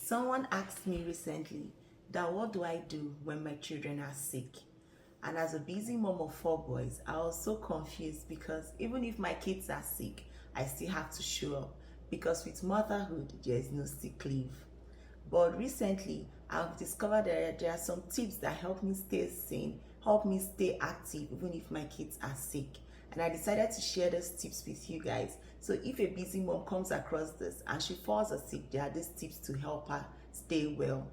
Someone asked me recently that what do I do when my children are sick? And as a busy mom of four boys, I was so confused because even if my kids are sick, I still have to show up because with motherhood, there is no sick leave. But recently, I've discovered that there are some tips that help me stay sane, help me stay active even if my kids are sick. And I decided to share those tips with you guys. So if a busy mom comes across this and she falls sick, there are these tips to help her stay well.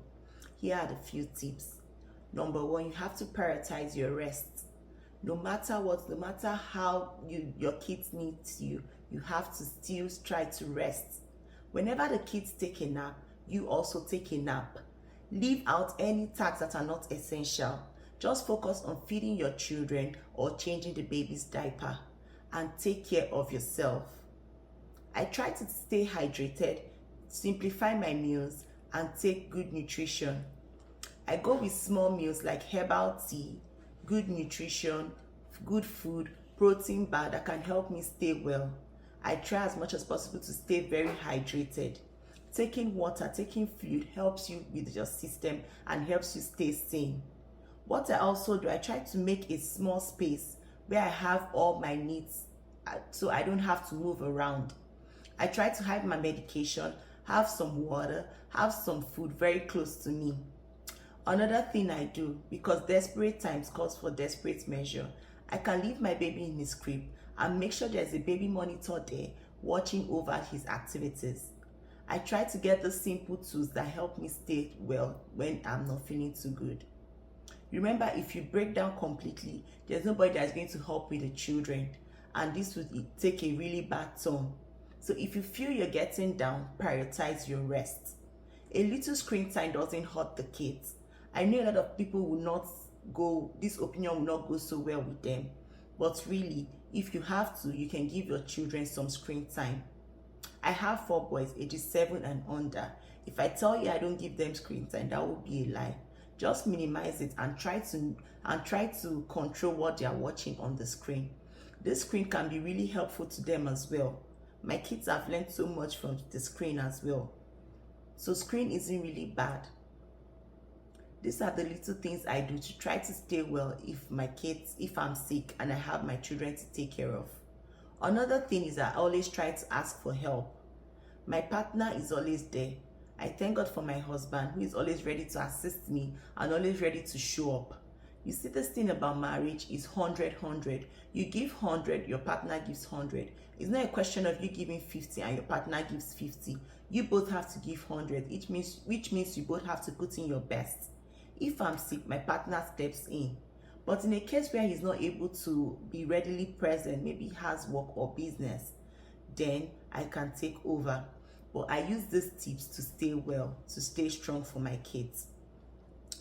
Here are the few tips. Number one, you have to prioritize your rest. No matter what, no matter how your kids need you, you have to still try to rest. Whenever the kids take a nap, you also take a nap. Leave out any tasks that are not essential. Just focus on feeding your children or changing the baby's diaper and take care of yourself. I try to stay hydrated, simplify my meals, and take good nutrition. I go with small meals like herbal tea, good nutrition, good food, protein bar that can help me stay well. I try as much as possible to stay very hydrated. Taking water, taking fluid helps you with your system and helps you stay sane. What I also do, I try to make a small space where I have all my needs so I don't have to move around. I try to have my medication, have some water, have some food very close to me. Another thing I do, because desperate times calls for desperate measure, I can leave my baby in his crib and make sure there's a baby monitor there watching over his activities. I try to get the simple tools that help me stay well when I'm not feeling too good. Remember, if you break down completely, there's nobody that's going to help with the children, and this would take a really bad turn. So if you feel you're getting down, prioritize your rest. A little screen time doesn't hurt the kids. I know a lot of people will not go, this opinion will not go so well with them. But really, if you have to, you can give your children some screen time. I have four boys, ages 7 and under. If I tell you I don't give them screen time, that would be a lie. Just minimize it and try to control what they are watching on the screen. This screen can be really helpful to them as well. My kids have learned so much from the screen as well. So screen isn't really bad. These are the little things I do to try to stay well if I'm sick and I have my children to take care of. Another thing is I always try to ask for help. My partner is always there. I thank God for my husband who is always ready to assist me and always ready to show up. You see, this thing about marriage is 100-100. You give 100, your partner gives 100. It's not a question of you giving 50 and your partner gives 50. You both have to give 100, which means you both have to put in your best. If I'm sick, my partner steps in. But in a case where he's not able to be readily present, maybe he has work or business, then I can take over. But I use these tips to stay well, to stay strong for my kids.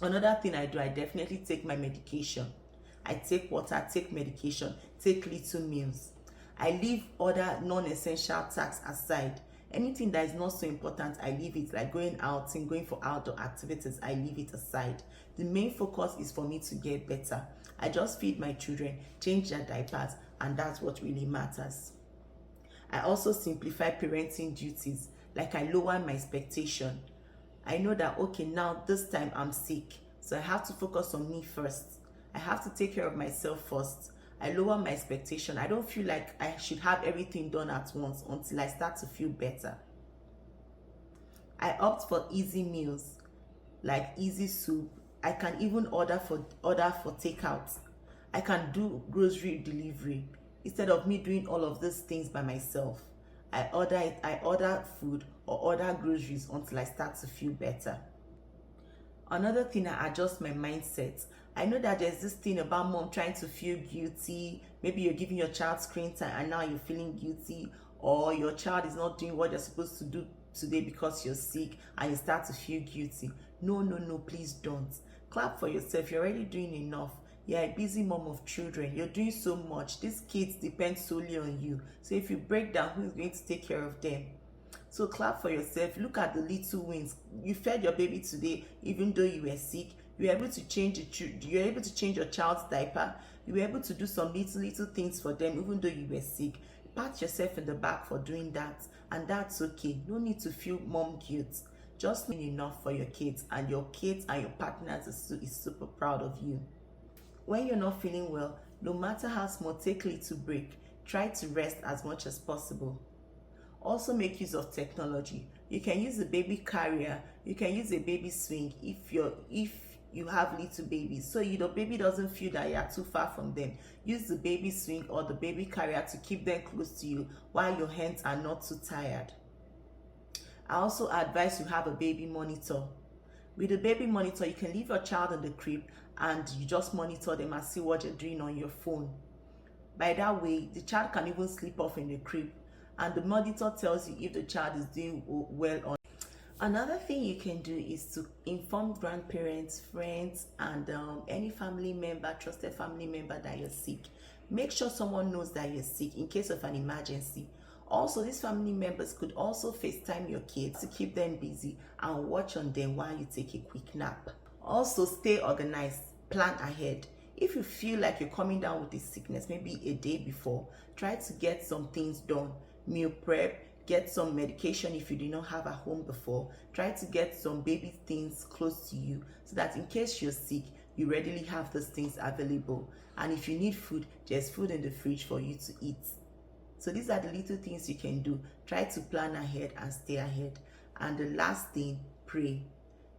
Another thing I do, I definitely take my medication. I take water, take medication, take little meals. I leave other non-essential tasks aside. Anything that is not so important, I leave it, like going out and going for outdoor activities, I leave it aside. The main focus is for me to get better. I just feed my children, change their diapers, and that's what really matters. I also simplify parenting duties, like I lower my expectation. I know that, okay, now this time I'm sick, so I have to focus on me first. I have to take care of myself first. I lower my expectation. I don't feel like I should have everything done at once until I start to feel better. I opt for easy meals, like easy soup. I can even order for takeout. I can do grocery delivery instead of me doing all of these things by myself. I order food or order groceries until I start to feel better. Another thing, I adjust my mindset. I know that there's this thing about mom trying to feel guilty. Maybe you're giving your child screen time and now you're feeling guilty, or your child is not doing what you're supposed to do today because you're sick and you start to feel guilty. No, please don't. Clap for yourself. You're already doing enough. You're a busy mom of children. You're doing so much. These kids depend solely on you. So if you break down, who is going to take care of them? So clap for yourself. Look at the little wins. You fed your baby today, even though you were sick. You were able to change your child's diaper. You were able to do some little things for them, even though you were sick. Pat yourself in the back for doing that, and that's okay. No need to feel mom guilt. Just doing enough for your kids, and your kids and your partners is super proud of you. When you're not feeling well, no matter how small, take little break. Try to rest as much as possible. Also make use of technology. You can use a baby carrier, you can use a baby swing if you have little babies, so your baby doesn't feel that you are too far from them. Use the baby swing or the baby carrier to keep them close to you while your hands are not too tired. I also advise you have a baby monitor. With a baby monitor, you can leave your child in the crib and you just monitor them and see what they're doing on your phone. By that way, the child can even sleep off in the crib, and the monitor tells you if the child is doing well or not. Another thing you can do is to inform grandparents, friends, and any family member, trusted family member, that you're sick. Make sure someone knows that you're sick in case of an emergency. Also, these family members could also FaceTime your kids to keep them busy and watch on them while you take a quick nap. Also, stay organized, plan ahead. If you feel like you're coming down with a sickness, maybe a day before, try to get some things done. Meal prep, get some medication if you did not have at home before. Try to get some baby things close to you so that in case you're sick, you readily have those things available. And if you need food, there's food in the fridge for you to eat. So these are the little things you can do. Try to plan ahead and stay ahead. And the last thing, pray.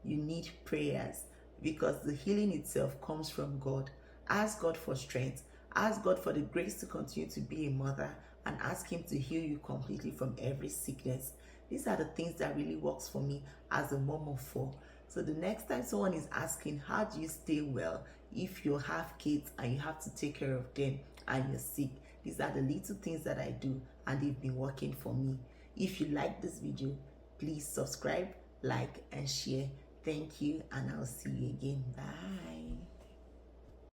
You need prayers because the healing itself comes from God. Ask God for strength. Ask God for the grace to continue to be a mother, and ask Him to heal you completely from every sickness. These are the things that really works for me as a mom of 4. So the next time someone is asking, how do you stay well if you have kids and you have to take care of them and you're sick? These are the little things that I do, and they've been working for me. If you like this video, please subscribe, like, and share. Thank you, and I'll see you again. Bye.